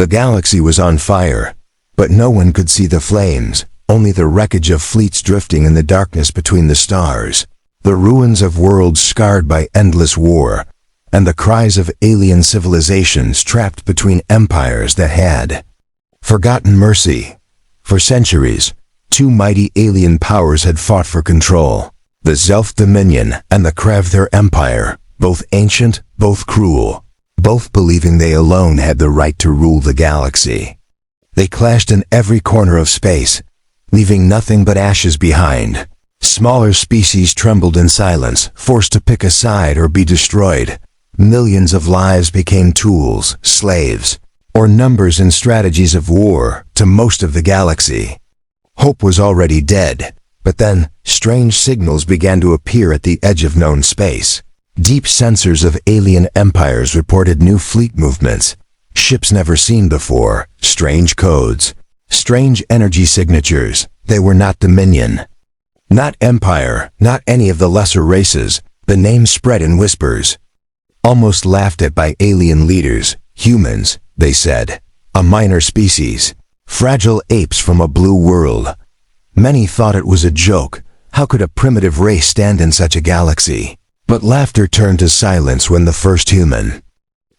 The galaxy was on fire, but no one could see the flames, only the wreckage of fleets drifting in the darkness between the stars, the ruins of worlds scarred by endless war, and the cries of alien civilizations trapped between empires that had forgotten mercy. For centuries, two mighty alien powers had fought for control, the Zelf Dominion and the Kravthar Empire, both ancient, both cruel, both believing they alone had the right to rule the galaxy. They clashed in every corner of space, leaving nothing but ashes behind. Smaller species trembled in silence, forced to pick a side or be destroyed. Millions of lives became tools, slaves, or numbers in strategies of war to most of the galaxy. Hope was already dead, but then strange signals began to appear at the edge of known space. Deep sensors of alien empires reported new fleet movements, ships never seen before, strange codes, strange energy signatures. They were not Dominion, not Empire, not any of the lesser races. The name spread in whispers. Almost laughed at by alien leaders. Humans, they said, a minor species, fragile apes from a blue world. Many thought it was a joke. How could a primitive race stand in such a galaxy? But laughter turned to silence when the first human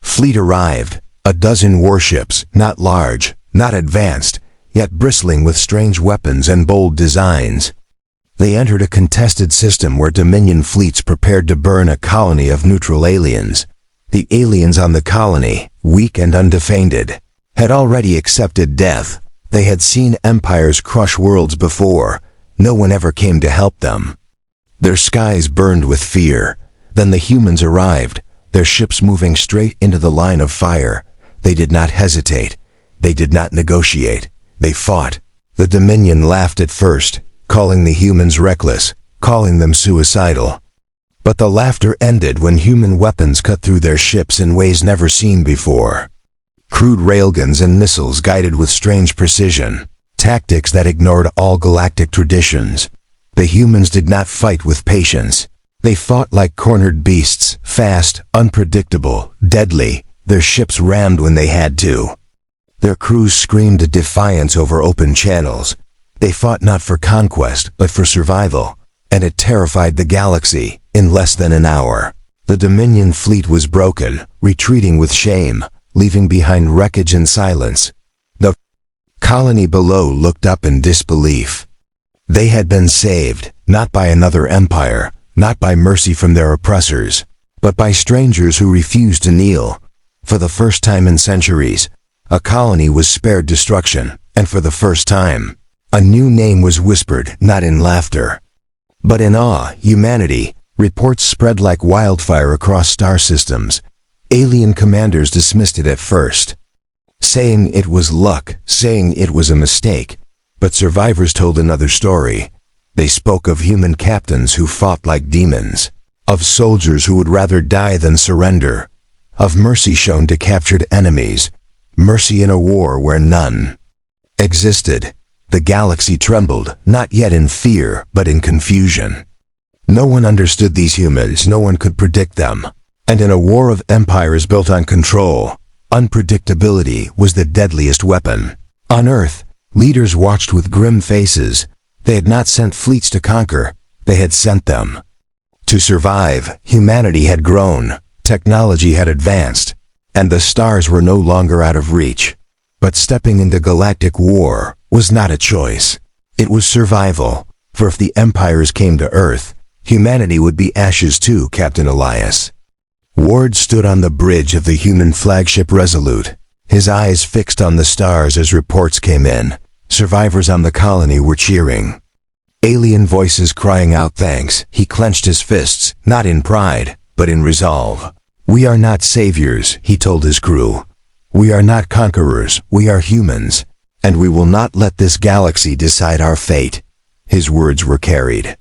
fleet arrived. A dozen warships, not large, not advanced, yet bristling with strange weapons and bold designs. They entered a contested system where Dominion fleets prepared to burn a colony of neutral aliens. The aliens on the colony, weak and undefended, had already accepted death. They had seen empires crush worlds before. No one ever came to help them. Their skies burned with fear. Then the humans arrived, their ships moving straight into the line of fire. They did not hesitate. They did not negotiate. They fought. The Dominion laughed at first, calling the humans reckless, calling them suicidal. But the laughter ended when human weapons cut through their ships in ways never seen before. Crude railguns and missiles guided with strange precision, tactics that ignored all galactic traditions. The humans did not fight with patience. They fought like cornered beasts, fast, unpredictable, deadly. Their ships rammed when they had to. Their crews screamed defiance over open channels. They fought not for conquest, but for survival, and it terrified the galaxy. In less than an hour, the Dominion fleet was broken, retreating with shame, leaving behind wreckage and silence. The colony below looked up in disbelief. They had been saved, not by another empire, not by mercy from their oppressors, but by strangers who refused to kneel. For the first time in centuries, a colony was spared destruction, and for the first time, a new name was whispered, not in laughter, but in awe. Humanity. Reports spread like wildfire across star systems. Alien commanders dismissed it at first, saying it was luck, saying it was a mistake. But survivors told another story. They spoke of human captains who fought like demons, of soldiers who would rather die than surrender, of mercy shown to captured enemies, mercy in a war where none existed. The galaxy trembled, not yet in fear, but in confusion. No one understood these humans, no one could predict them. And in a war of empires built on control, unpredictability was the deadliest weapon. On Earth, leaders watched with grim faces. They had not sent fleets to conquer, they had sent them to survive. Humanity had grown, technology had advanced, and the stars were no longer out of reach. But stepping into galactic war was not a choice. It was survival, for if the empires came to Earth, humanity would be ashes too. Captain Elias Ward stood on the bridge of the human flagship Resolute, his eyes fixed on the stars as reports came in. Survivors on the colony were cheering. Alien voices crying out thanks. He clenched his fists, not in pride, but in resolve. We are not saviors, he told his crew. We are not conquerors, we are humans, and we will not let this galaxy decide our fate. His words were carried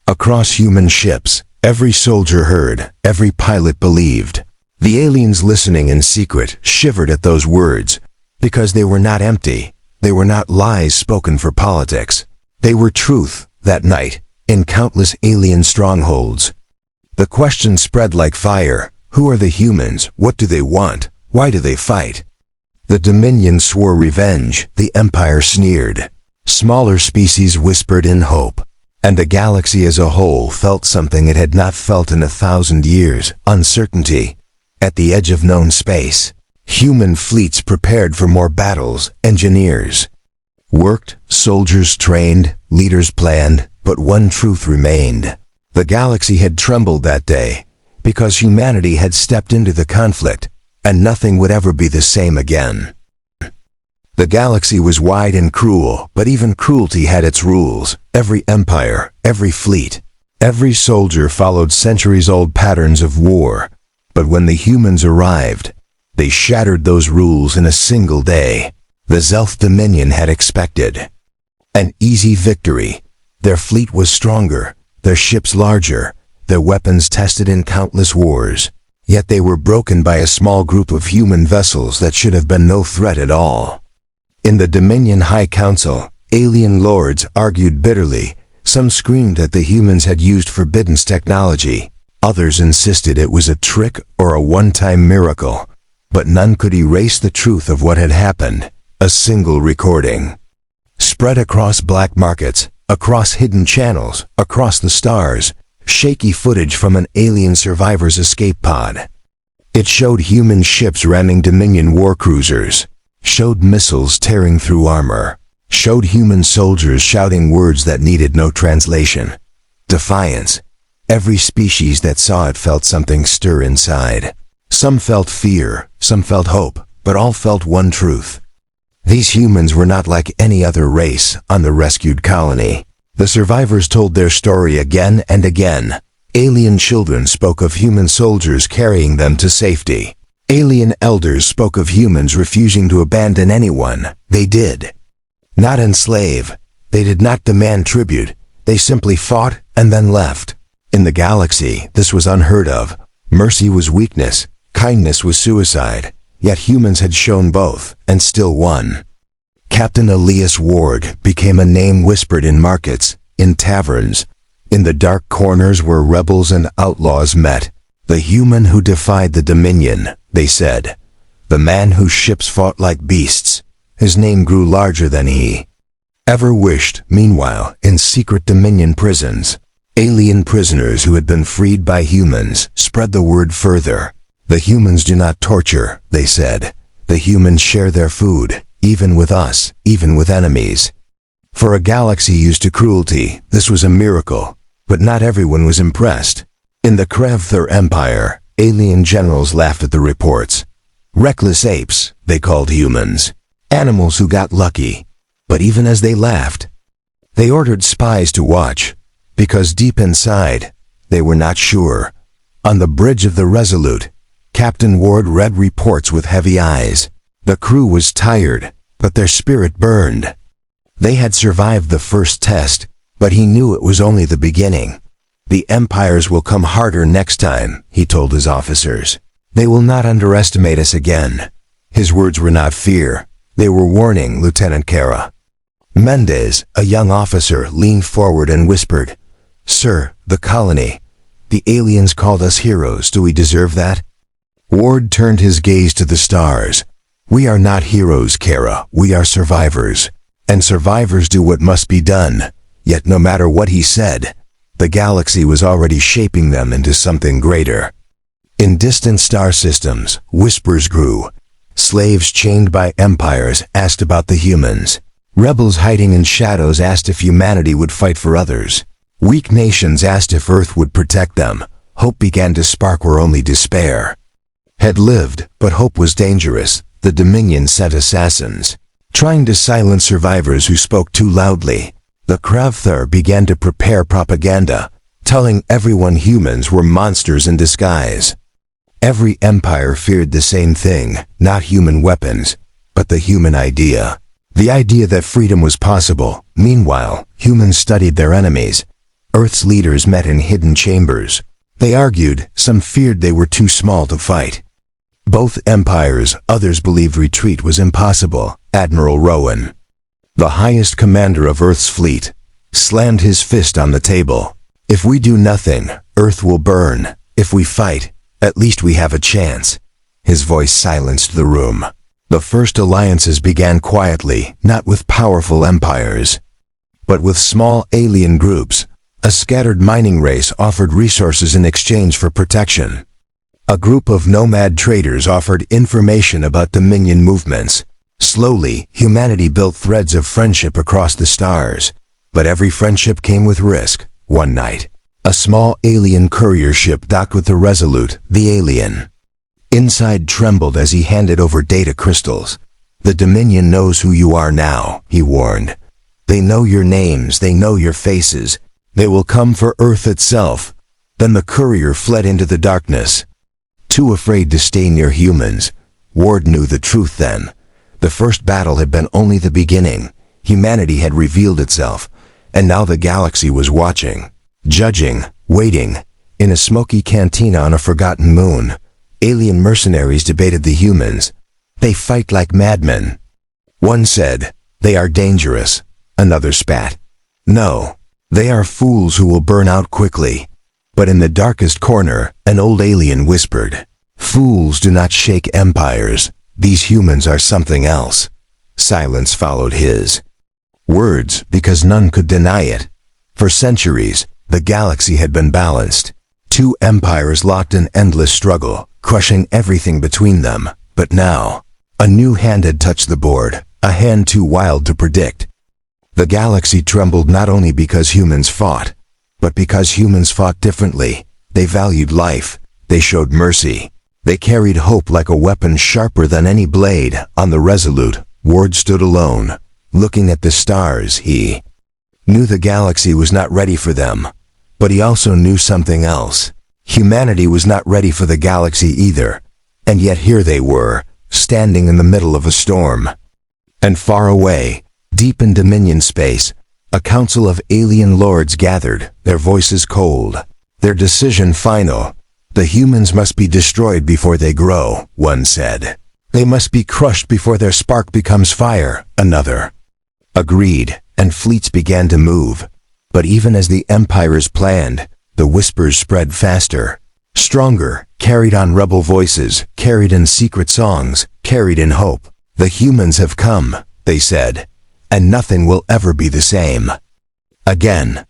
across human ships. Every soldier heard, every pilot believed. The aliens listening in secret shivered at those words, because they were not empty. They were not lies spoken for politics. They were truth. That night, in countless alien strongholds, the question spread like fire. Who are the humans? What do they want? Why do they fight? The Dominion swore revenge, the Empire sneered. Smaller species whispered in hope, and the galaxy as a whole felt something it had not felt in 1,000 years, uncertainty. At the edge of known space, human fleets prepared for more battles, engineers worked, soldiers trained, leaders planned, but one truth remained. The galaxy had trembled that day, because humanity had stepped into the conflict, and nothing would ever be the same again. The galaxy was wide and cruel, but even cruelty had its rules. Every empire, every fleet, every soldier followed centuries-old patterns of war. But when the humans arrived, they shattered those rules in a single day. The Zelth Dominion had expected an easy victory. Their fleet was stronger, their ships larger, their weapons tested in countless wars. Yet they were broken by a small group of human vessels that should have been no threat at all. In the Dominion High Council, alien lords argued bitterly. Some screamed that the humans had used forbidden technology. Others insisted it was a trick or a one-time miracle. But none could erase the truth of what had happened. A single recording, spread across black markets, across hidden channels, across the stars, shaky footage from an alien survivor's escape pod. It showed human ships ramming Dominion war cruisers, showed missiles tearing through armor, showed human soldiers shouting words that needed no translation. Defiance. Every species that saw it felt something stir inside. Some felt fear, some felt hope, but all felt one truth. These humans were not like any other race on the rescued colony. The survivors told their story again and again. Alien children spoke of human soldiers carrying them to safety. Alien elders spoke of humans refusing to abandon anyone. They did not enslave. They did not demand tribute. They simply fought and then left. In the galaxy, this was unheard of. Mercy was weakness. Kindness was suicide. Yet humans had shown both, and still won. Captain Elias Ward became a name whispered in markets, in taverns, in the dark corners where rebels and outlaws met. The human who defied the Dominion, they said. The man whose ships fought like beasts. His name grew larger than he ever wished. Meanwhile, in secret Dominion prisons, alien prisoners who had been freed by humans spread the word further. The humans do not torture, they said. The humans share their food, even with us, even with enemies. For a galaxy used to cruelty, this was a miracle, but not everyone was impressed. In the Krevthur Empire, alien generals laughed at the reports. Reckless apes, they called humans. Animals who got lucky. But even as they laughed, they ordered spies to watch, because deep inside, they were not sure. On the bridge of the Resolute, Captain Ward read reports with heavy eyes. The crew was tired, but their spirit burned. They had survived the first test, but he knew it was only the beginning. The Empires will come harder next time, he told his officers. They will not underestimate us again. His words were not fear. They were warning, Lieutenant Kara. Mendez, a young officer, leaned forward and whispered, "Sir, the colony. The aliens called us heroes. Do we deserve that?" Ward turned his gaze to the stars. "We are not heroes, Kara. We are survivors. And survivors do what must be done." Yet no matter what he said, the galaxy was already shaping them into something greater. In distant star systems, whispers grew. Slaves chained by empires asked about the humans. Rebels hiding in shadows asked if humanity would fight for others. Weak nations asked if Earth would protect them. Hope began to spark where only despair had lived, but hope was dangerous. The Dominion sent assassins, trying to silence survivors who spoke too loudly. The Krevthur began to prepare propaganda, telling everyone humans were monsters in disguise. Every empire feared the same thing, not human weapons, but the human idea. The idea that freedom was possible. Meanwhile, humans studied their enemies. Earth's leaders met in hidden chambers. They argued, some feared they were too small to fight. Both empires, others believed retreat was impossible. Admiral Rowan, the highest commander of Earth's fleet, slammed his fist on the table. "If we do nothing, Earth will burn. If we fight, at least we have a chance." His voice silenced the room. The first alliances began quietly, not with powerful empires, but with small alien groups. A scattered mining race offered resources in exchange for protection. A group of nomad traders offered information about Dominion movements. Slowly, humanity built threads of friendship across the stars. But every friendship came with risk. One night, a small alien courier ship docked with the Resolute, the alien. Inside trembled as he handed over data crystals. "The Dominion knows who you are now," he warned. "They know your names, they know your faces. They will come for Earth itself." Then the courier fled into the darkness. Too afraid to stay near humans, Ward knew the truth then. The first battle had been only the beginning. Humanity had revealed itself, and now the galaxy was watching, judging, waiting. In a smoky cantina on a forgotten moon, alien mercenaries debated the humans. "They fight like madmen." One said, "They are dangerous." Another spat. "No, they are fools who will burn out quickly." But in the darkest corner, an old alien whispered, "Fools do not shake empires. These humans are something else." Silence followed his words, because none could deny it. For centuries, the galaxy had been balanced. Two empires locked in endless struggle, crushing everything between them. But now, a new hand had touched the board, a hand too wild to predict. The galaxy trembled not only because humans fought, but because humans fought differently. They valued life. They showed mercy. They carried hope like a weapon sharper than any blade. On the Resolute, Ward stood alone, looking at the stars. He knew the galaxy was not ready for them, but he also knew something else. Humanity was not ready for the galaxy either, and yet here they were, standing in the middle of a storm. And far away, deep in Dominion space, a council of alien lords gathered, their voices cold, their decision final. "The humans must be destroyed before they grow," one said. "They must be crushed before their spark becomes fire," another agreed, and fleets began to move. But even as the empires planned, the whispers spread faster, stronger, carried on rebel voices, carried in secret songs, carried in hope. "The humans have come," they said, "and nothing will ever be the same again."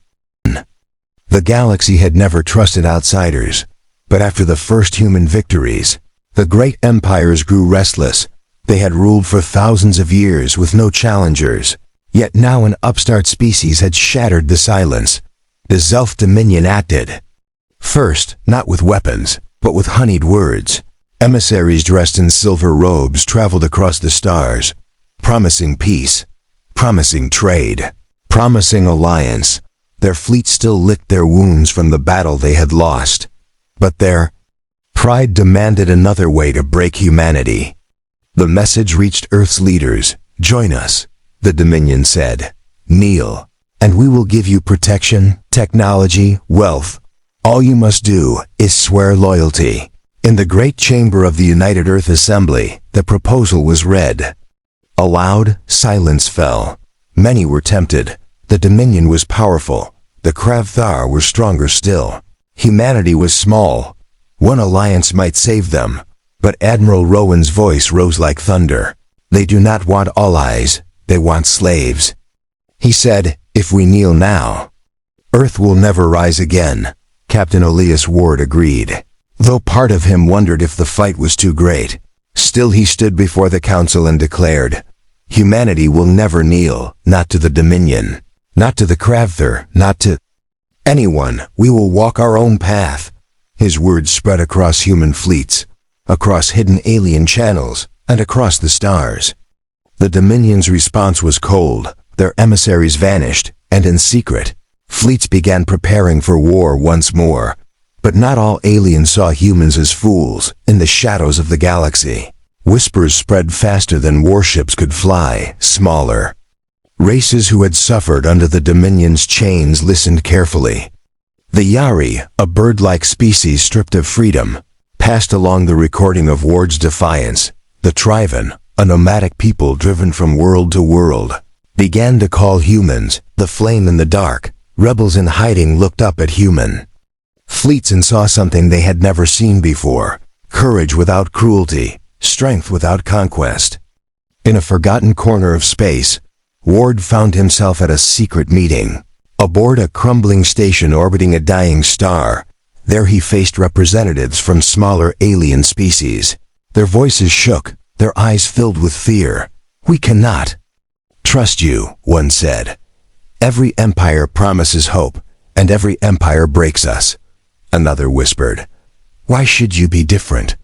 The galaxy had never trusted outsiders, but after the first human victories, the great empires grew restless. They had ruled for thousands of years with no challengers, yet now an upstart species had shattered the silence. The Zelf Dominion acted. First, not with weapons, but with honeyed words. Emissaries dressed in silver robes traveled across the stars, promising peace, promising trade, promising alliance. Their fleet still licked their wounds from the battle they had lost. But their pride demanded another way to break humanity. The message reached Earth's leaders. "Join us," the Dominion said. "Kneel, and we will give you protection, technology, wealth. All you must do is swear loyalty." In the great chamber of the United Earth Assembly, the proposal was read. Aloud, silence fell. Many were tempted. The Dominion was powerful. The Kravthar were stronger still. Humanity was small. One alliance might save them. But Admiral Rowan's voice rose like thunder. "They do not want allies. They want slaves." He said, "If we kneel now, Earth will never rise again." Captain Elias Ward agreed, though part of him wondered if the fight was too great. Still he stood before the council and declared, "Humanity will never kneel, not to the Dominion, not to the Kravthar, not to anyone. We will walk our own path." His words spread across human fleets, across hidden alien channels, and across the stars. The Dominion's response was cold. Their emissaries vanished, and in secret, fleets began preparing for war once more. But not all aliens saw humans as fools. In the shadows of the galaxy, whispers spread faster than warships could fly, smaller. Races who had suffered under the Dominion's chains listened carefully. The Yari, a bird-like species stripped of freedom, passed along the recording of Ward's defiance. The Trivan, a nomadic people driven from world to world, began to call humans the flame in the dark. Rebels in hiding looked up at human fleets and saw something they had never seen before. Courage without cruelty, strength without conquest. In a forgotten corner of space, Ward found himself at a secret meeting. Aboard a crumbling station orbiting a dying star, there he faced representatives from smaller alien species. Their voices shook, their eyes filled with fear. "We cannot trust you," one said. "Every empire promises hope, and every empire breaks us," another whispered. "Why should you be different?"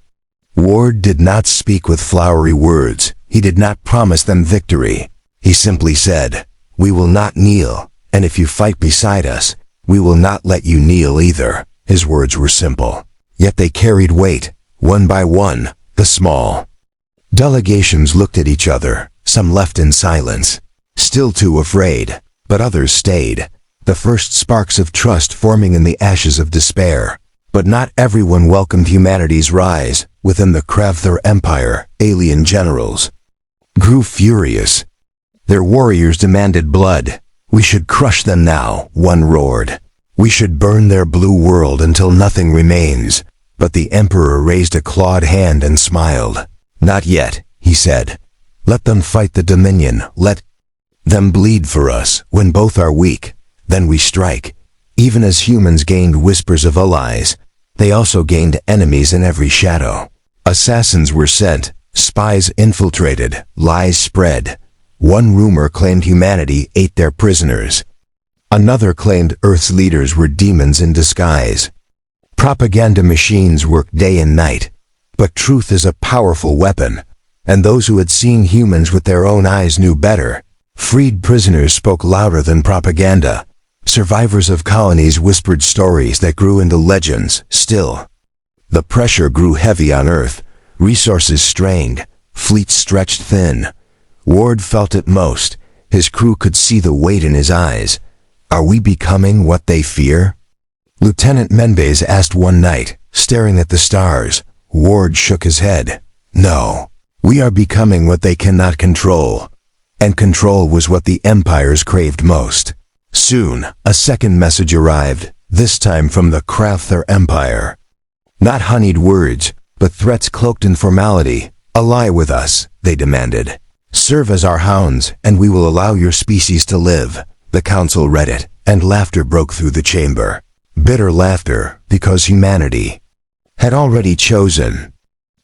Ward did not speak with flowery words. He did not promise them victory. He simply said, "We will not kneel, and if you fight beside us, we will not let you kneel either." His words were simple, yet they carried weight. One by one, the small delegations looked at each other, some left in silence, still too afraid, but others stayed, the first sparks of trust forming in the ashes of despair. But not everyone welcomed humanity's rise. Within the Kravthar Empire, alien generals grew furious. Their warriors demanded blood. "We should crush them now," one roared. "We should burn their blue world until nothing remains." But the Emperor raised a clawed hand and smiled. "Not yet," he said. "Let them fight the Dominion. Let them bleed for us. When both are weak, then we strike." Even as humans gained whispers of allies, they also gained enemies in every shadow. Assassins were sent, spies infiltrated, lies spread. One rumor claimed humanity ate their prisoners. Another claimed Earth's leaders were demons in disguise. Propaganda machines worked day and night. But truth is a powerful weapon, and those who had seen humans with their own eyes knew better. Freed prisoners spoke louder than propaganda. Survivors of colonies whispered stories that grew into legends. Still, the pressure grew heavy on Earth. Resources strained, fleets stretched thin. Ward felt it most. His crew could see the weight in his eyes. Are we becoming what they fear? Lieutenant Menbes asked one night, staring at the stars. Ward shook his head. No, we are becoming what they cannot control. And control was what the empires craved most. Soon, a second message arrived, this time from the Kravthar Empire. Not honeyed words, but threats cloaked in formality. "Ally with us," they demanded. "Serve as our hounds, and we will allow your species to live." The council read it, and laughter broke through the chamber. Bitter laughter, because humanity had already chosen.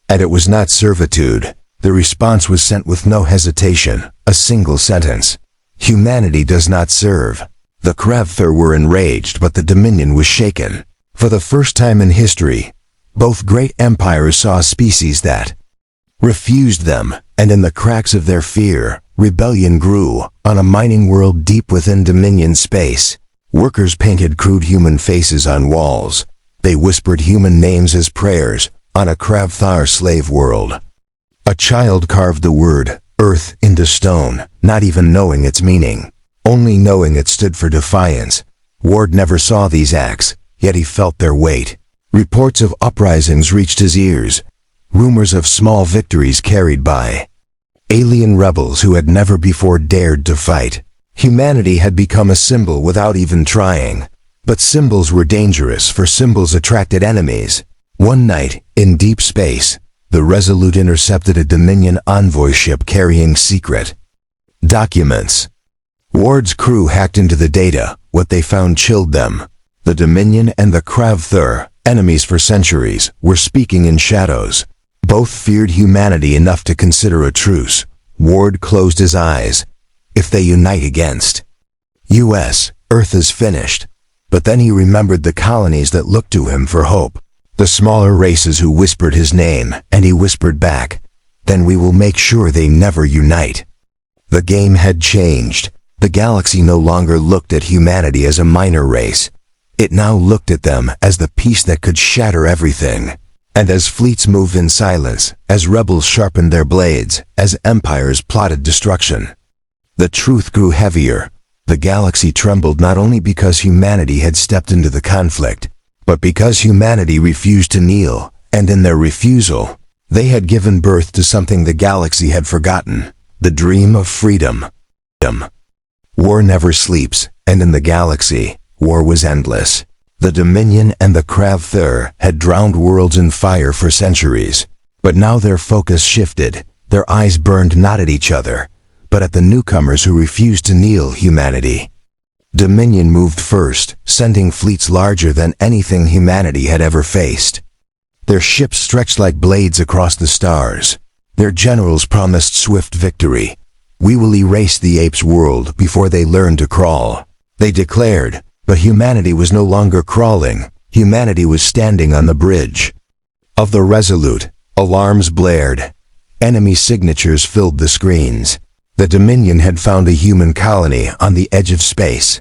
And it was not servitude. The response was sent with no hesitation, a single sentence. "Humanity does not serve." The Kravthar were enraged, but the Dominion was shaken. For the first time in history, both great empires saw a species that refused them, and in the cracks of their fear, rebellion grew. On a mining world deep within Dominion space, workers painted crude human faces on walls. They whispered human names as prayers. On a Kravthar slave world, a child carved the word Earth into stone, not even knowing its meaning, only knowing it stood for defiance. Ward never saw these acts, yet he felt their weight. Reports of uprisings reached his ears, rumors of small victories carried by alien rebels who had never before dared to fight. Humanity had become a symbol without even trying. But symbols were dangerous, for symbols attracted enemies. One night, in deep space, the Resolute intercepted a Dominion envoy ship carrying secret documents. Ward's crew hacked into the data. What they found chilled them. The Dominion and the Kravthar, enemies for centuries, were speaking in shadows. Both feared humanity enough to consider a truce. Ward closed his eyes. If they unite against U.S., Earth is finished. But then he remembered the colonies that looked to him for hope. The smaller races who whispered his name, and he whispered back, "Then we will make sure they never unite." The game had changed. The galaxy no longer looked at humanity as a minor race. It now looked at them as the piece that could shatter everything. And as fleets moved in silence, as rebels sharpened their blades, as empires plotted destruction, the truth grew heavier. The galaxy trembled not only because humanity had stepped into the conflict, but because humanity refused to kneel, and in their refusal, they had given birth to something the galaxy had forgotten, the dream of freedom. War never sleeps, and in the galaxy, war was endless. The Dominion and the Kravthar had drowned worlds in fire for centuries, but now their focus shifted. Their eyes burned not at each other, but at the newcomers who refused to kneel humanity. Dominion moved first, sending fleets larger than anything humanity had ever faced. Their ships stretched like blades across the stars. Their generals promised swift victory. We will erase the apes' world before they learn to crawl, they declared, but humanity was no longer crawling. Humanity was standing on the bridge of the Resolute. Alarms blared. Enemy signatures filled the screens. The Dominion had found a human colony on the edge of space.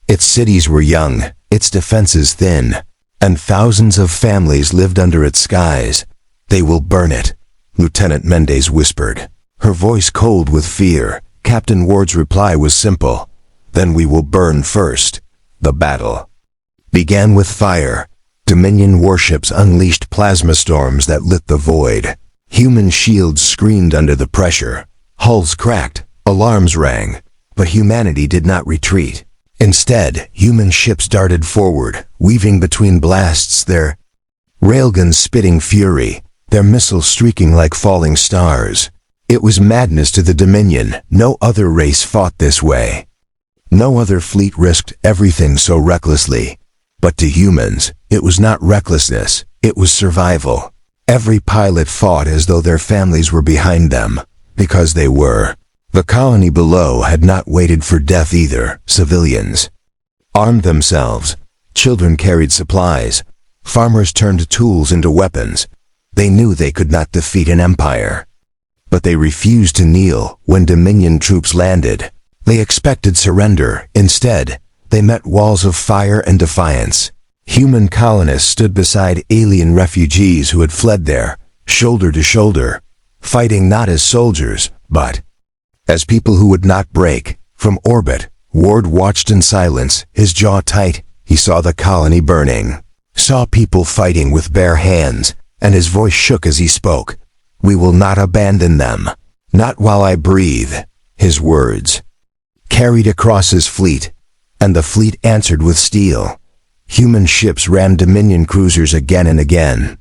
Its cities were young, its defenses thin, and thousands of families lived under its skies. They will burn it, Lieutenant Mendez whispered, her voice cold with fear. Captain Ward's reply was simple. Then we will burn first. The battle began with fire. Dominion warships unleashed plasma storms that lit the void. Human shields screamed under the pressure. Hulls cracked, alarms rang, but humanity did not retreat. Instead, human ships darted forward, weaving between blasts, their railguns spitting fury, their missiles streaking like falling stars. It was madness to the Dominion. No other race fought this way. No other fleet risked everything so recklessly. But to humans, it was not recklessness, it was survival. Every pilot fought as though their families were behind them, because they were. The colony below had not waited for death either. Civilians armed themselves. Children carried supplies. Farmers turned tools into weapons. They knew they could not defeat an empire. But they refused to kneel when Dominion troops landed. They expected surrender. Instead, they met walls of fire and defiance. Human colonists stood beside alien refugees who had fled there, shoulder to shoulder, fighting not as soldiers, but as people who would not break. From orbit, Ward watched in silence, his jaw tight. He saw the colony burning, saw people fighting with bare hands, and his voice shook as he spoke. We will not abandon them. Not while I breathe. His words carried across his fleet, and the fleet answered with steel. Human ships ran Dominion cruisers again and again.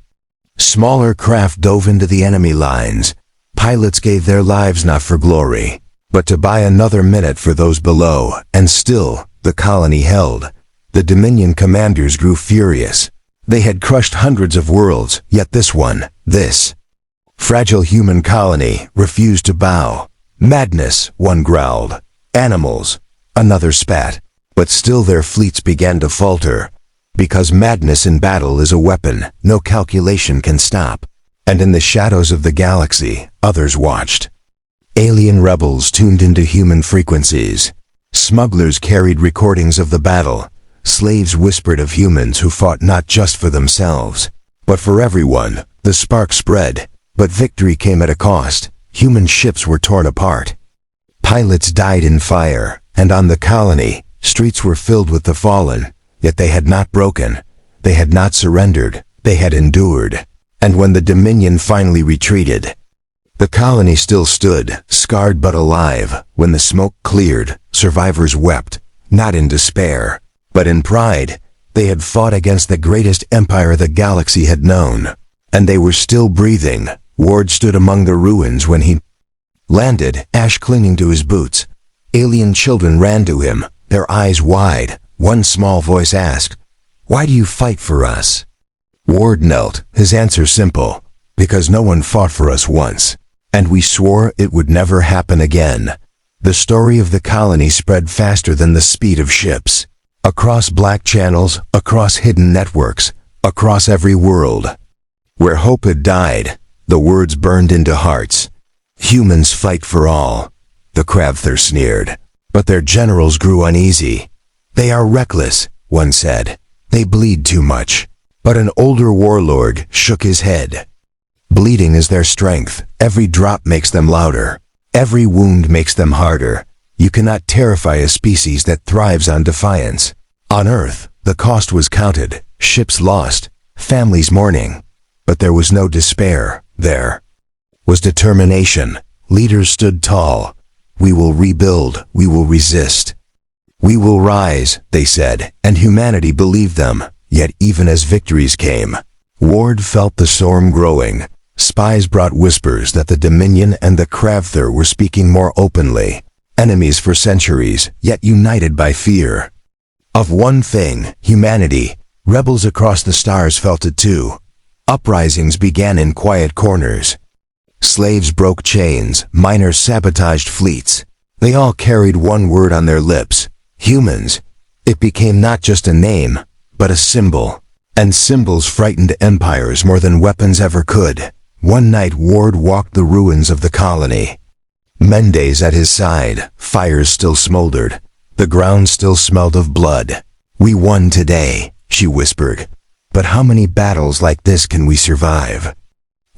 Smaller craft dove into the enemy lines. Pilots gave their lives not for glory, but to buy another minute for those below, and still, the colony held. The Dominion commanders grew furious. They had crushed hundreds of worlds, yet this fragile human colony refused to bow. Madness, one growled. Animals, another spat. But still their fleets began to falter. Because madness in battle is a weapon no calculation can stop. And in the shadows of the galaxy, others watched. Alien rebels tuned into human frequencies. Smugglers carried recordings of the battle. Slaves whispered of humans who fought not just for themselves, but for everyone. The spark spread, but victory came at a cost. Human ships were torn apart. Pilots died in fire, and on the colony, streets were filled with the fallen. Yet they had not broken. They had not surrendered. They had endured. And when the Dominion finally retreated, the colony still stood, scarred but alive. When the smoke cleared, survivors wept, not in despair, but in pride. They had fought against the greatest empire the galaxy had known, and they were still breathing. Ward stood among the ruins when he landed, ash clinging to his boots. Alien children ran to him, their eyes wide. One small voice asked, "Why do you fight for us?" Ward knelt, his answer simple, "Because no one fought for us once, and we swore it would never happen again." The story of the colony spread faster than the speed of ships. Across black channels, across hidden networks, across every world. Where hope had died, the words burned into hearts. Humans fight for all, the Cravther sneered. But their generals grew uneasy. They are reckless, one said. They bleed too much. But an older warlord shook his head. Bleeding is their strength. Every drop makes them louder. Every wound makes them harder. You cannot terrify a species that thrives on defiance. On Earth, the cost was counted, ships lost, families mourning. But there was no despair. There was determination. Leaders stood tall. We will rebuild. We will resist. We will rise, they said, and humanity believed them. Yet even as victories came, Ward felt the storm growing. Spies brought whispers that the Dominion and the Kravthur were speaking more openly. Enemies for centuries, yet united by fear. Of one thing, humanity, rebels across the stars felt it too. Uprisings began in quiet corners. Slaves broke chains, miners sabotaged fleets. They all carried one word on their lips: humans. It became not just a name, but a symbol. And symbols frightened empires more than weapons ever could. One night Ward walked the ruins of the colony. Mendes at his side, fires still smoldered. The ground still smelled of blood. "We won today," she whispered. "But how many battles like this can we survive?"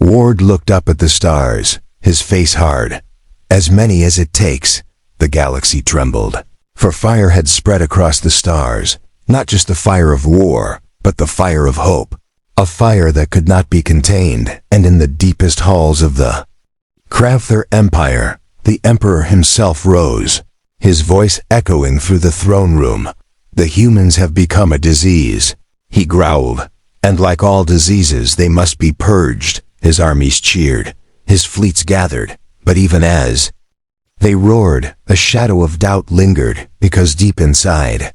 Ward looked up at the stars, his face hard. "As many as it takes." The galaxy trembled. For fire had spread across the stars, not just the fire of war, but the fire of hope. A fire that could not be contained, and in the deepest halls of the Kravthur Empire, the Emperor himself rose, his voice echoing through the throne room. "The humans have become a disease," he growled, "and like all diseases they must be purged." His armies cheered, his fleets gathered, but even as they roared, a shadow of doubt lingered, because deep inside,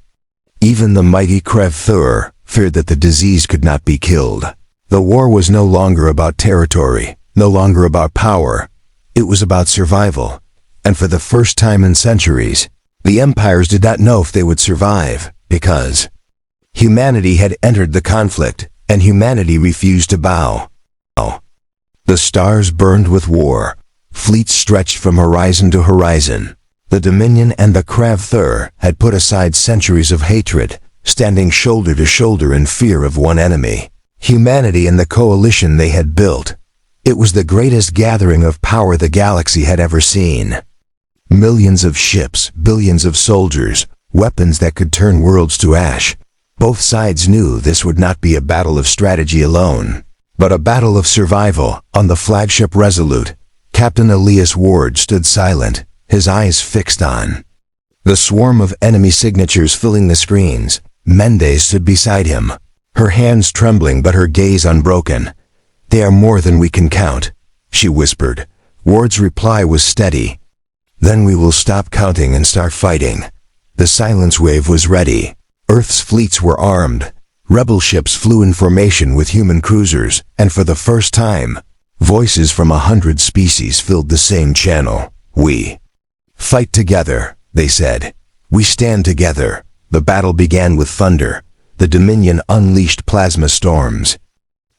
even the mighty Kravthur feared that the disease could not be killed. The war was no longer about territory, no longer about power. It was about survival. And for the first time in centuries, the empires did not know if they would survive, because humanity had entered the conflict, and humanity refused to bow. The stars burned with war. Fleets stretched from horizon to horizon. The Dominion and the Kravthur had put aside centuries of hatred, standing shoulder to shoulder in fear of one enemy: humanity and the coalition they had built. It was the greatest gathering of power the galaxy had ever seen. Millions of ships, billions of soldiers, weapons that could turn worlds to ash. Both sides knew this would not be a battle of strategy alone, but a battle of survival. On the flagship Resolute, Captain Elias Ward stood silent, his eyes fixed on the swarm of enemy signatures filling the screens. Mendes stood beside him, her hands trembling but her gaze unbroken. "They are more than we can count," she whispered. Ward's reply was steady. "Then we will stop counting and start fighting." The silence wave was ready. Earth's fleets were armed. Rebel ships flew in formation with human cruisers, and for the first time, voices from 100 species filled the same channel. "We fight together," they said. "We stand together." The battle began with thunder. The Dominion unleashed plasma storms.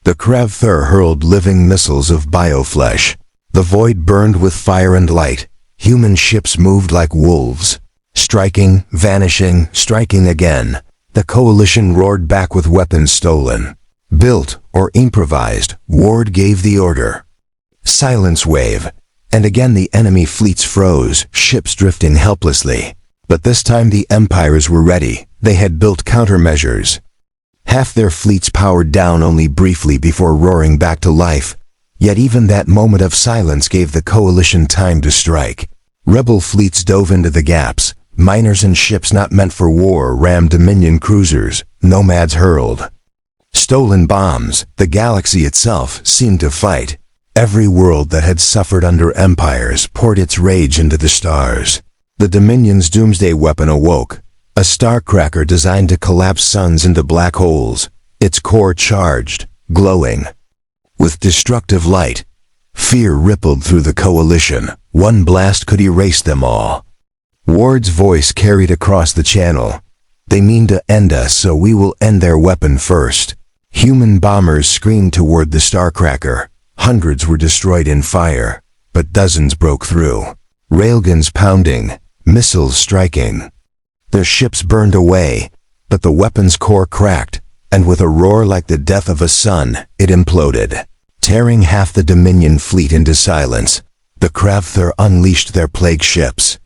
The Kravthur hurled living missiles of bioflesh. The void burned with fire and light. Human ships moved like wolves, striking, vanishing, striking again. The coalition roared back with weapons stolen, built, or improvised. Ward gave the order. Silence wave. And again the enemy fleets froze, ships drifting helplessly. But this time the empires were ready. They had built countermeasures. Half their fleets powered down only briefly before roaring back to life. Yet even that moment of silence gave the coalition time to strike. Rebel fleets dove into the gaps. Miners and ships not meant for war rammed Dominion cruisers. Nomads hurled stolen bombs. The galaxy itself seemed to fight. Every world that had suffered under empires poured its rage into the stars. The Dominion's doomsday weapon awoke, a starcracker designed to collapse suns into black holes, its core charged, glowing with destructive light. Fear rippled through the coalition. One blast could erase them all. Ward's voice carried across the channel. "They mean to end us, so we will end their weapon first." Human bombers screamed toward the starcracker. Hundreds were destroyed in fire, but dozens broke through. Railguns pounding, missiles striking. Their ships burned away, but the weapon's core cracked, and with a roar like the death of a sun, it imploded, tearing half the Dominion fleet into silence. The Kravthur unleashed their plague ships.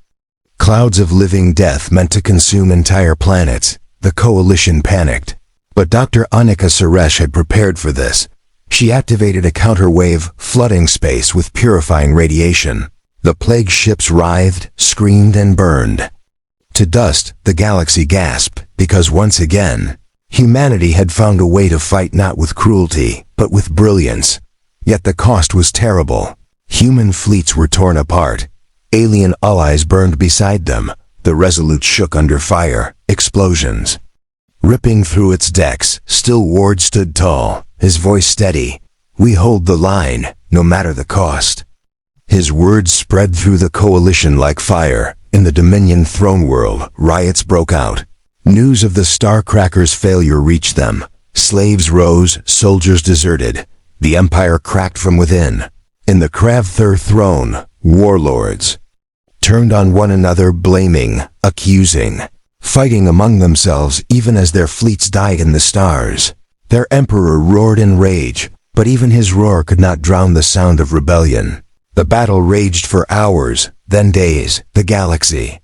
Clouds of living death meant to consume entire planets. The coalition panicked. But Dr. Annika Suresh had prepared for this. She activated a counterwave, flooding space with purifying radiation. The plague ships writhed, screamed, and burned to dust. The galaxy gasped, because once again, humanity had found a way to fight not with cruelty, but with brilliance. Yet the cost was terrible. Human fleets were torn apart. Alien allies burned beside them. The Resolute shook under fire. Explosions. Ripping through its decks, still Ward stood tall, his voice steady. "We hold the line, no matter the cost." His words spread through the coalition like fire. In the Dominion throne world, riots broke out. News of the Starcracker's failure reached them. Slaves rose, soldiers deserted. The Empire cracked from within. In the Kravthur throne, warlords turned on one another, blaming, accusing, fighting among themselves even as their fleets died in the stars. Their emperor roared in rage, but even his roar could not drown the sound of rebellion. The battle raged for hours, then days. The galaxy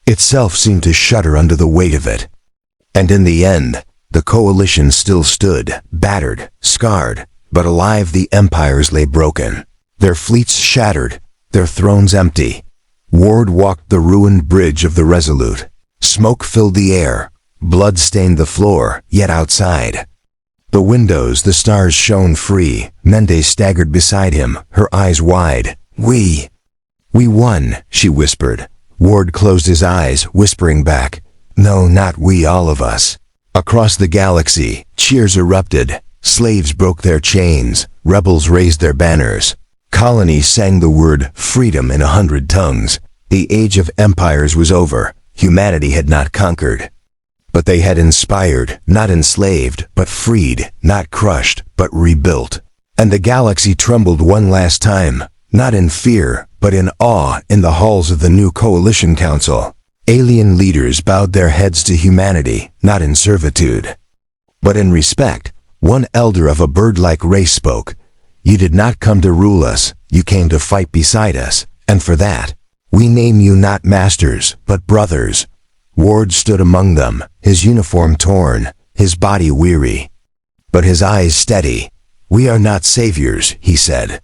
itself seemed to shudder under the weight of it. And in the end, the coalition still stood, battered, scarred, but alive. The empires lay broken, their fleets shattered, their thrones empty. Ward walked the ruined bridge of the Resolute. Smoke filled the air, blood stained the floor, yet outside the windows the stars shone free. Mende staggered beside him, her eyes wide. We won," she whispered. Ward closed his eyes, whispering back, "No, not we, all of us." Across the galaxy, cheers erupted. Slaves broke their chains, rebels raised their banners. Colonies sang the word freedom in 100 tongues. The age of empires was over. Humanity had not conquered, but they had inspired, not enslaved, but freed, not crushed, but rebuilt. And the galaxy trembled one last time, not in fear, but in awe. In the halls of the new Coalition Council, alien leaders bowed their heads to humanity, not in servitude, but in respect. One elder of a bird-like race spoke, "You did not come to rule us, you came to fight beside us, and for that, we name you not masters, but brothers." Ward stood among them, his uniform torn, his body weary, but his eyes steady. "We are not saviors," he said.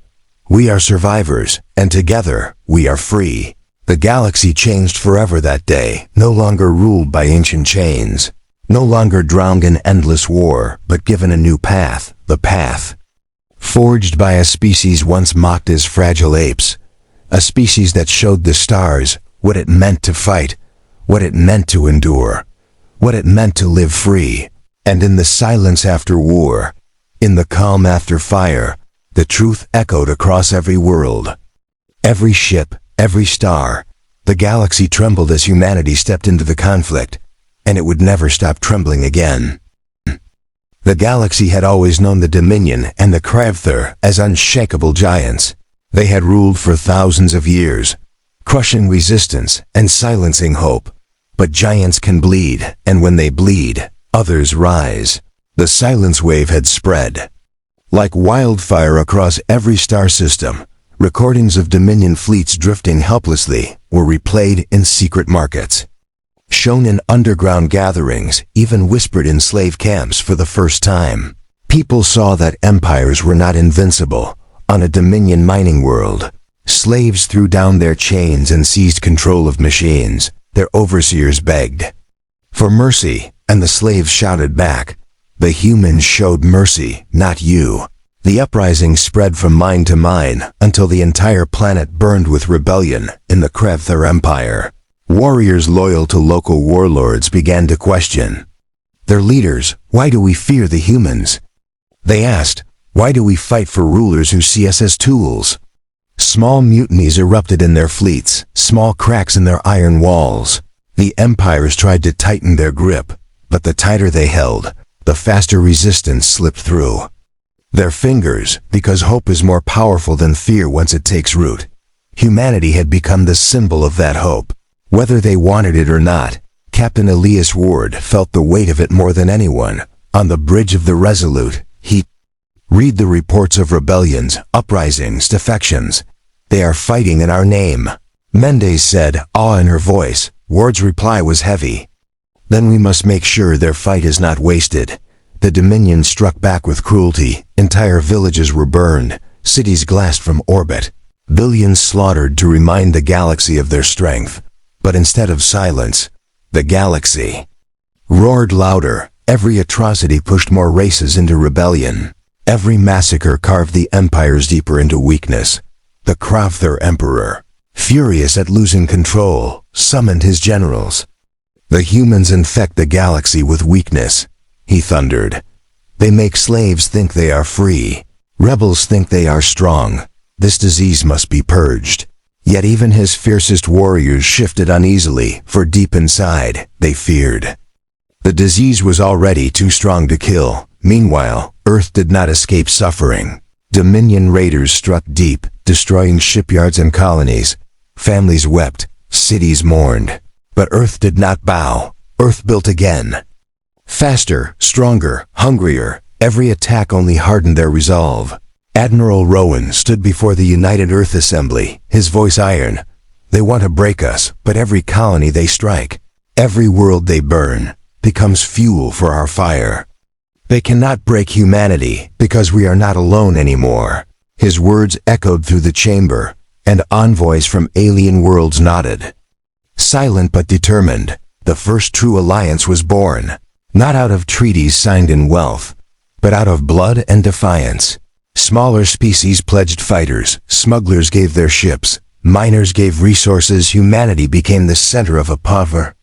"We are survivors, and together, we are free." The galaxy changed forever that day, no longer ruled by ancient chains, no longer drowned in endless war, but given a new path, the path forged by a species once mocked as fragile apes, a species that showed the stars what it meant to fight, what it meant to endure, what it meant to live free. And in the silence after war, in the calm after fire, the truth echoed across every world, every ship, every star. The galaxy trembled as humanity stepped into the conflict, and it would never stop trembling again. The galaxy had always known the Dominion and the Kravthur as unshakable giants. They had ruled for thousands of years, crushing resistance and silencing hope. But giants can bleed, and when they bleed, others rise. The silence wave had spread like wildfire across every star system. Recordings of Dominion fleets drifting helplessly were replayed in secret markets, shown in underground gatherings, even whispered in slave camps for the first time. People saw that empires were not invincible. On a Dominion mining world, slaves threw down their chains and seized control of machines. Their overseers begged for mercy, and the slaves shouted back. The humans showed mercy, not you. The uprising spread from mine to mine until the entire planet burned with rebellion in the Kravthur Empire. Warriors loyal to local warlords began to question their leaders. Why do we fear the humans? They asked. Why do we fight for rulers who see us as tools? Small mutinies erupted in their fleets, small cracks in their iron walls. The empires tried to tighten their grip, but the tighter they held, the faster resistance slipped through their fingers, because hope is more powerful than fear once it takes root. Humanity had become the symbol of that hope. Whether they wanted it or not, Captain Elias Ward felt the weight of it more than anyone. On the bridge of the Resolute, he read the reports of rebellions, uprisings, defections. They are fighting in our name, Mende said, awe in her voice. Ward's reply was heavy. Then we must make sure their fight is not wasted. The Dominion struck back with cruelty. Entire villages were burned, cities glassed from orbit, billions slaughtered to remind the galaxy of their strength. But instead of silence, the galaxy roared louder. Every atrocity pushed more races into rebellion. Every massacre carved the empires deeper into weakness. The Kravthur Emperor, furious at losing control, summoned his generals. The humans infect the galaxy with weakness, he thundered. They make slaves think they are free. Rebels think they are strong. This disease must be purged. Yet even his fiercest warriors shifted uneasily, for deep inside, they feared. The disease was already too strong to kill. Meanwhile, Earth did not escape suffering. Dominion raiders struck deep, destroying shipyards and colonies. Families wept, cities mourned. But Earth did not bow. Earth built again. Faster, stronger, hungrier, every attack only hardened their resolve. Admiral Rowan stood before the United Earth Assembly, his voice iron. They want to break us, but every colony they strike, every world they burn, becomes fuel for our fire. They cannot break humanity, because we are not alone anymore. His words echoed through the chamber, and envoys from alien worlds nodded. Silent but determined, the first true alliance was born, not out of treaties signed in wealth, but out of blood and defiance. Smaller species pledged fighters, smugglers gave their ships, miners gave resources, humanity became the center of a power.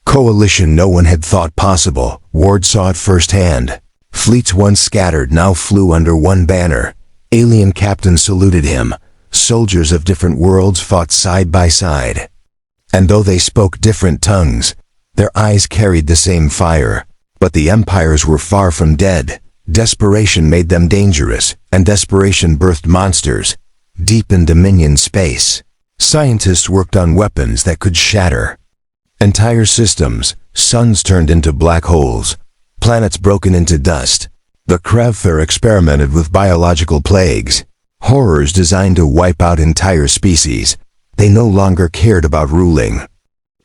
Coalition no one had thought possible, Ward saw it firsthand. Fleets once scattered now flew under one banner. Alien captains saluted him. Soldiers of different worlds fought side by side. And though they spoke different tongues, their eyes carried the same fire. But the empires were far from dead. Desperation made them dangerous, and desperation birthed monsters. Deep in Dominion space, scientists worked on weapons that could shatter entire systems. Suns turned into black holes, planets broken into dust. The Kravthur experimented with biological plagues, horrors designed to wipe out entire species. They no longer cared about ruling,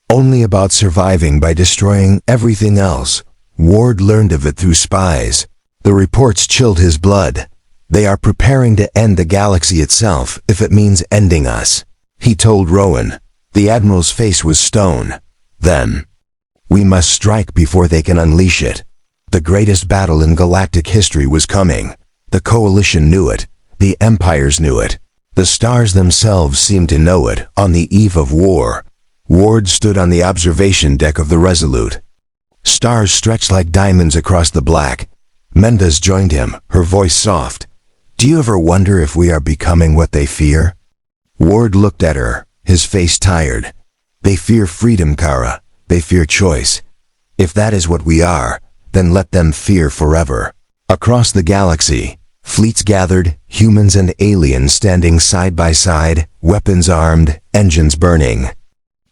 only about surviving by destroying everything else. Ward learned of it through spies. The reports chilled his blood. They are preparing to end the galaxy itself if it means ending us, he told Rowan. The Admiral's face was stone. Then, we must strike before they can unleash it. The greatest battle in galactic history was coming. The Coalition knew it. The empires knew it. The stars themselves seemed to know it. On the eve of war, Ward stood on the observation deck of the Resolute. Stars stretched like diamonds across the black. Mendes joined him, her voice soft. Do you ever wonder if we are becoming what they fear? Ward looked at her, his face tired. They fear freedom, Kara. They fear choice. If that is what we are, then let them fear forever. Across the galaxy, fleets gathered, humans and aliens standing side by side, weapons armed, engines burning.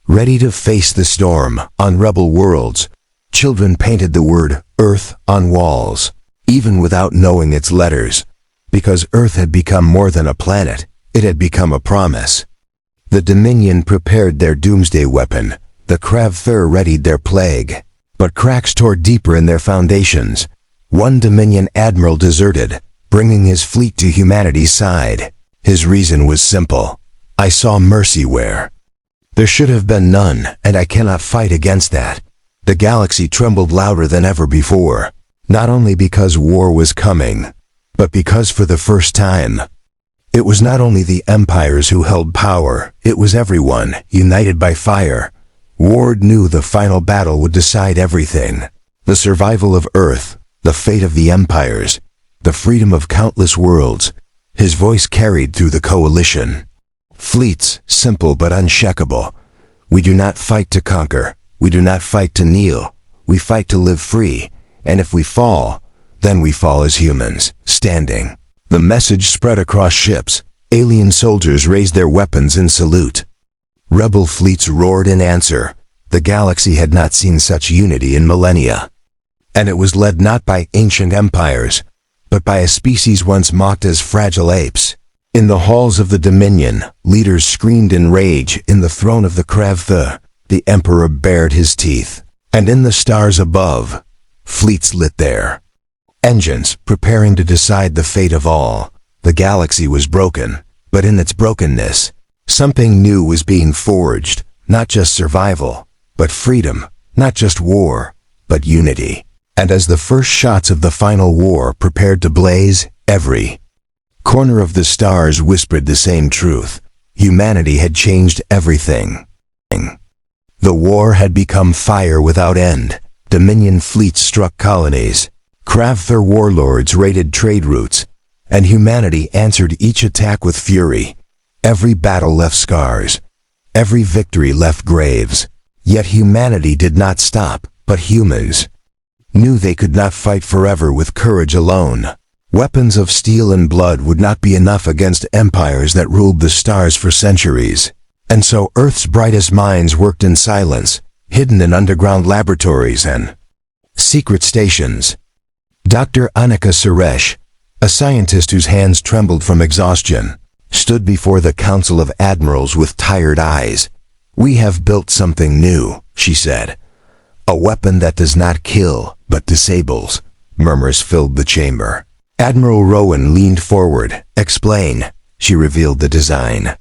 Ready to face the storm. On rebel worlds, children painted the word Earth on walls, even without knowing its letters. Because Earth had become more than a planet, it had become a promise. The Dominion prepared their doomsday weapon. The Kravthur readied their plague. But cracks tore deeper in their foundations. One Dominion admiral deserted, bringing his fleet to humanity's side. His reason was simple. I saw mercy where there should have been none, and I cannot fight against that. The galaxy trembled louder than ever before, not only because war was coming, but because for the first time, it was not only the empires who held power, it was everyone, united by fire. Ward knew the final battle would decide everything. The survival of Earth, the fate of the empires, the freedom of countless worlds. His voice carried through the coalition. Fleets, simple but unshakable. We do not fight to conquer. We do not fight to kneel. We fight to live free. And if we fall, then we fall as humans, standing. The message spread across ships. Alien soldiers raised their weapons in salute. Rebel fleets roared in answer. The galaxy had not seen such unity in millennia. And it was led not by ancient empires, but by a species once mocked as fragile apes. In the halls of the Dominion, leaders screamed in rage. In the throne of the Kravthur, the Emperor bared his teeth. And in the stars above, fleets lit there. Engines, preparing to decide the fate of all. The galaxy was broken, but in its brokenness, something new was being forged. Not just survival, but freedom. Not just war, but unity. And as the first shots of the final war prepared to blaze, every corner of the stars whispered the same truth. Humanity had changed everything. The war had become fire without end. Dominion fleets struck colonies. Kravthar warlords raided trade routes, and humanity answered each attack with fury. Every battle left scars. Every victory left graves. Yet humanity did not stop, but humans knew they could not fight forever with courage alone. Weapons of steel and blood would not be enough against empires that ruled the stars for centuries. And so Earth's brightest minds worked in silence, hidden in underground laboratories and secret stations. Dr. Annika Suresh, a scientist whose hands trembled from exhaustion, stood before the Council of Admirals with tired eyes. "We have built something new," she said. "A weapon that does not kill, but disables." Murmurs filled the chamber. Admiral Rowan leaned forward. "Explain." She revealed the design.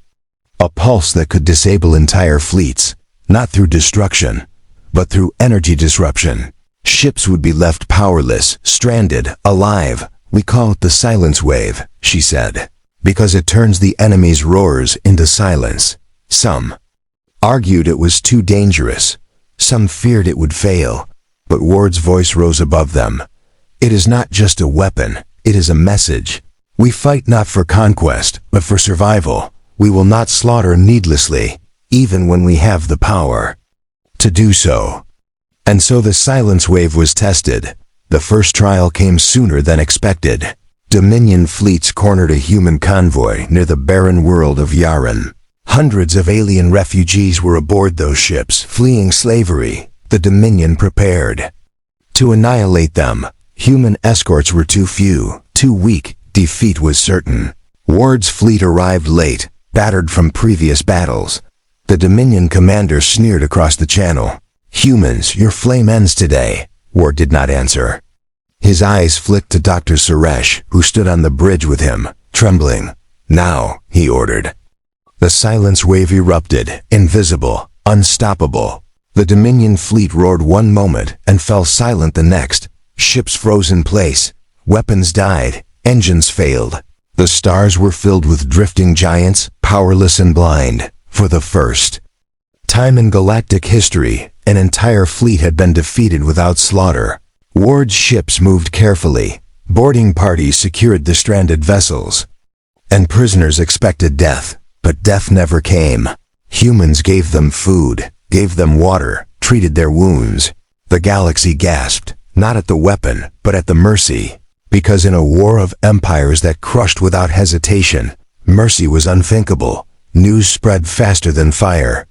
A pulse that could disable entire fleets, not through destruction, but through energy disruption. Ships would be left powerless, stranded, alive. "We call it the silence wave," she said, "because it turns the enemy's roars into silence." Some argued it was too dangerous. Some feared it would fail, but Ward's voice rose above them. "It is not just a weapon, it is a message. We fight not for conquest, but for survival. We will not slaughter needlessly, even when we have the power to do so." And so the silence wave was tested. The first trial came sooner than expected. Dominion fleets cornered a human convoy near the barren world of Yaren. Hundreds of alien refugees were aboard those ships, fleeing slavery. The Dominion prepared to annihilate them. Human escorts were too few, too weak. Defeat was certain. Ward's fleet arrived late, battered from previous battles. The Dominion commander sneered across the channel. "Humans, your flame ends today." Ward did not answer. His eyes flicked to Dr. Suresh, who stood on the bridge with him, trembling. "Now," he ordered. The silence wave erupted, invisible, unstoppable. The Dominion fleet roared one moment and fell silent the next. Ships froze in place. Weapons died. Engines failed. The stars were filled with drifting giants, powerless and blind. For the first time in galactic history, an entire fleet had been defeated without slaughter. Ward's ships moved carefully. Boarding parties secured the stranded vessels. And prisoners expected death, but death never came. Humans gave them food, gave them water, treated their wounds. The galaxy gasped, not at the weapon, but at the mercy. Because in a war of empires that crushed without hesitation, mercy was unthinkable. News spread faster than fire.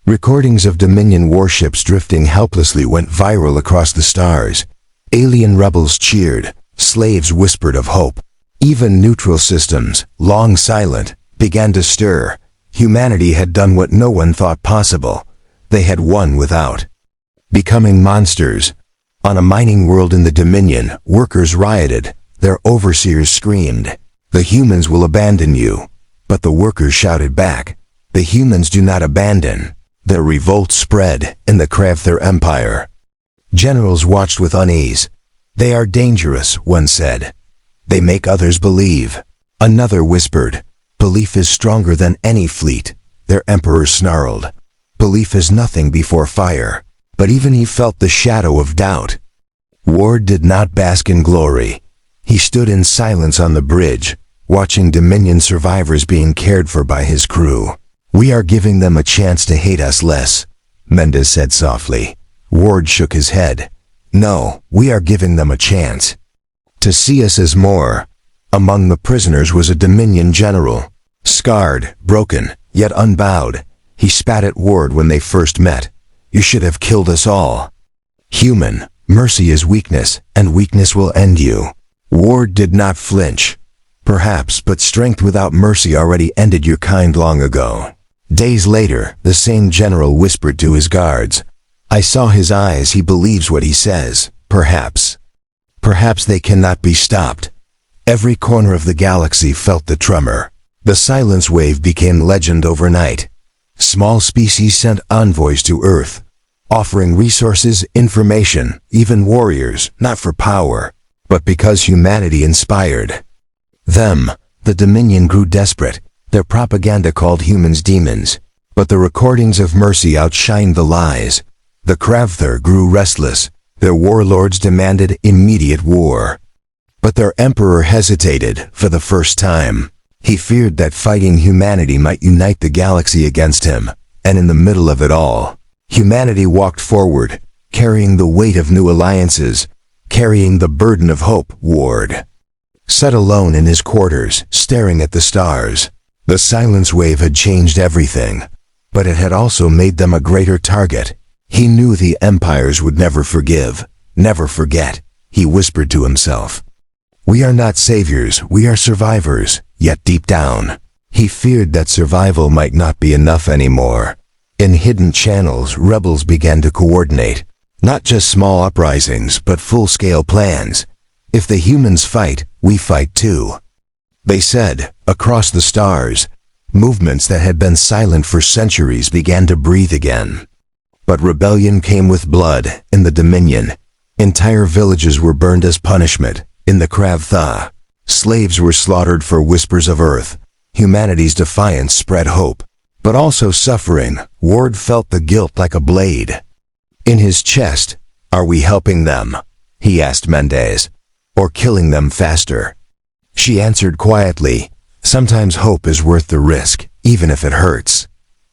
Recordings of Dominion warships drifting helplessly went viral across the stars. Alien rebels cheered. Slaves whispered of hope. Even neutral systems, long silent, began to stir. Humanity had done what no one thought possible. They had won without becoming monsters. On a mining world in the Dominion, workers rioted. Their overseers screamed, "The humans will abandon you." But the workers shouted back, "The humans do not abandon." Their revolt spread in the Kravthar Empire. Generals watched with unease. "They are dangerous," one said. "They make others believe." Another whispered, "Belief is stronger than any fleet." Their emperor snarled, "Belief is nothing before fire." But even he felt the shadow of doubt. Ward did not bask in glory. He stood in silence on the bridge, watching Dominion survivors being cared for by his crew. "We are giving them a chance to hate us less," Mendez said softly. Ward shook his head. "No, we are giving them a chance to see us as more." Among the prisoners was a Dominion general, scarred, broken, yet unbowed. He spat at Ward when they first met. "You should have killed us all." "Human, mercy is weakness, and weakness will end you." Ward did not flinch. "Perhaps, but strength without mercy already ended your kind long ago." Days later, the same general whispered to his guards, "I saw his eyes, he believes what he says. Perhaps. Perhaps they cannot be stopped." Every corner of the galaxy felt the tremor. The silence wave became legend overnight. Small species sent envoys to Earth. offering resources, information, even warriors, not for power, but because humanity inspired them. The Dominion grew desperate. Their propaganda called humans demons, but the recordings of mercy outshined the lies. The Kravthur grew restless. Their warlords demanded immediate war. But their emperor hesitated for the first time. He feared that fighting humanity might unite the galaxy against him, and in the middle of it all, humanity walked forward, carrying the weight of new alliances, carrying the burden of hope. Ward sat alone in his quarters, staring at the stars. The silence wave had changed everything, but it had also made them a greater target. He knew the empires would never forgive, never forget. He whispered to himself, "We are not saviors, we are survivors." Yet deep down, he feared that survival might not be enough anymore. In hidden channels, rebels began to coordinate, not just small uprisings, but full-scale plans. If the humans fight, we fight too, they said. Across the stars, movements that had been silent for centuries began to breathe again. But rebellion came with blood. In the Dominion, entire villages were burned as punishment. In the Kravthur, slaves were slaughtered for whispers of earth. Humanity's defiance spread hope, but also suffering. Ward felt the guilt like a blade in his chest. Are we helping them, he asked Mendez, or killing them faster? She answered quietly, sometimes hope is worth the risk, even if it hurts.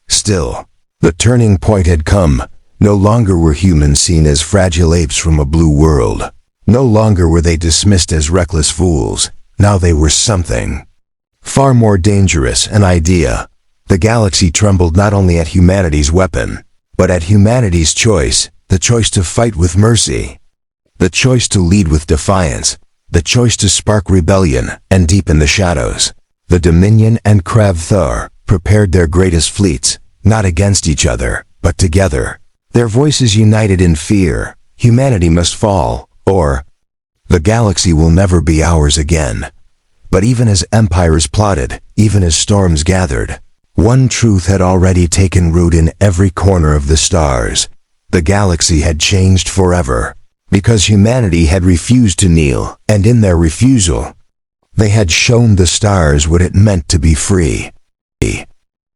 Still, the turning point had come. No longer were humans seen as fragile apes from a blue world. No longer were they dismissed as reckless fools. Now they were something far more dangerous, an idea. The galaxy trembled not only at humanity's weapon, but at humanity's choice, the choice to fight with mercy, the choice to lead with defiance, the choice to spark rebellion. And deep in the shadows, the Dominion and Kravthur prepared their greatest fleets, not against each other, but together. Their voices united in fear. Humanity must fall, or the galaxy will never be ours again. But even as empires plotted, even as storms gathered, one truth had already taken root in every corner of the stars. The galaxy had changed forever, because humanity had refused to kneel, and in their refusal, they had shown the stars what it meant to be free.